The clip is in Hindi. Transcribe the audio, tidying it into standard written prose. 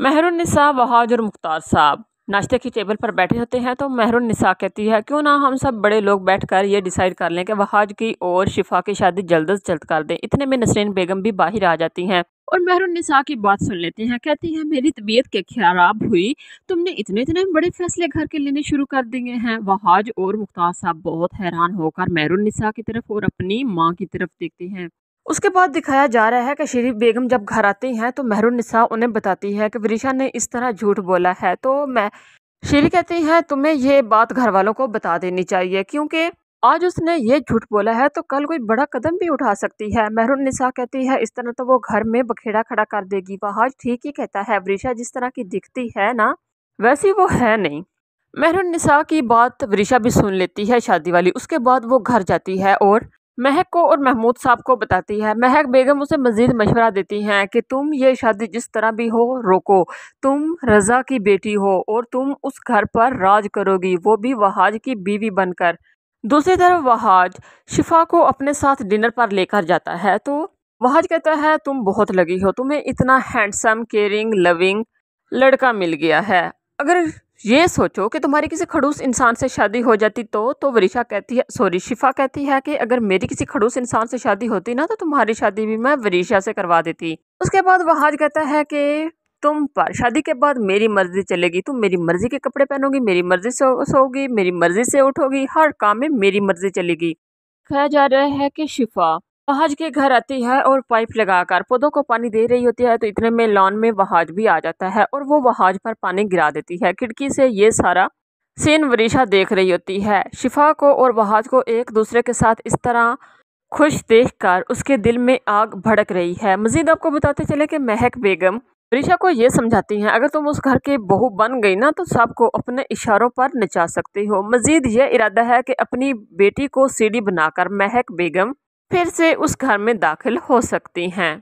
मेहरुन्निसा, वहाज और मुख्तार साहब नाश्ते की टेबल पर बैठे होते हैं तो मेहरुन्निसा कहती है, क्यों ना हम सब बड़े लोग बैठकर ये डिसाइड कर लें कि वहाज की और शिफा की शादी जल्द से जल्द कर दें। इतने में नसरीन बेगम भी बाहर आ जाती हैं और मेहरुन्निसा की बात सुन लेती हैं। कहती है, मेरी तबीयत के खराब हुई, तुमने इतने इतने बड़े फैसले घर के लेने शुरू कर दिए हैं। वहाज और मुख्तार साहब बहुत हैरान होकर मेहरुन्निसा की तरफ और अपनी माँ की तरफ देखती हैं। उसके बाद दिखाया जा रहा है कि शरीफ बेगम जब घर आती हैं तो मेहरुन्निसा उन्हें बताती है कि विरिशा ने इस तरह झूठ बोला है। तो मैं शेरी कहती है, तुम्हें ये बात घर वालों को बता देनी चाहिए, क्योंकि आज उसने ये झूठ बोला है तो कल कोई बड़ा कदम भी उठा सकती है। मेहरुन्निसा कहती है, इस तरह तो वो घर में बखेड़ा खड़ा कर देगी। वहाज ठीक ही कहता है, विरिशा जिस तरह की दिखती है ना, वैसी वो है नहीं। मेहरुन्निसा की बात विरिशा भी सुन लेती है शादी वाली। उसके बाद वो घर जाती है और महक को और महमूद साहब को बताती है। महक बेगम उसे मजीद मशवरा देती हैं कि तुम ये शादी जिस तरह भी हो रोको, तुम रजा की बेटी हो और तुम उस घर पर राज करोगी, वो भी वहाज की बीवी बनकर। दूसरी तरफ वहाज शिफा को अपने साथ डिनर पर लेकर जाता है तो वहाज कहता है, तुम बहुत लगी हो, तुम्हें इतना हैंडसम, केयरिंग, लविंग लड़का मिल गया है। अगर ये सोचो कि तुम्हारी किसी खड़ूस इंसान से शादी हो जाती तो वरिशा कहती है, सॉरी, शिफा कहती है कि अगर मेरी किसी खड़ूस इंसान से शादी होती ना तो तुम्हारी शादी भी मैं वरिशा से करवा देती। उसके बाद वहाज कहता है कि तुम पर शादी के बाद मेरी मर्जी चलेगी, तुम मेरी मर्जी के कपड़े पहनोगी, मेरी मर्जी से सोओगी, मेरी मर्जी से उठोगी, हर काम में मेरी मर्जी चलेगी। कहा जा रहा है कि शिफा वहाज के घर आती है और पाइप लगाकर पौधों को पानी दे रही होती है तो इतने में लॉन में वहाज भी आ जाता है और वो वहाज पर पानी गिरा देती है। खिड़की से ये सारा सीन वरिशा देख रही होती है। शिफा को और वहाज को एक दूसरे के साथ इस तरह खुश देखकर उसके दिल में आग भड़क रही है। मजीद आपको बताते चले कि महक बेगम वरिशा को ये समझाती हैं, अगर तुम उस घर की बहू बन गई ना तो सबको अपने इशारों पर नचा सकती हो। मजीद ये इरादा है कि अपनी बेटी को सीढ़ी बनाकर महक बेगम फिर से उस घर में दाखिल हो सकती हैं।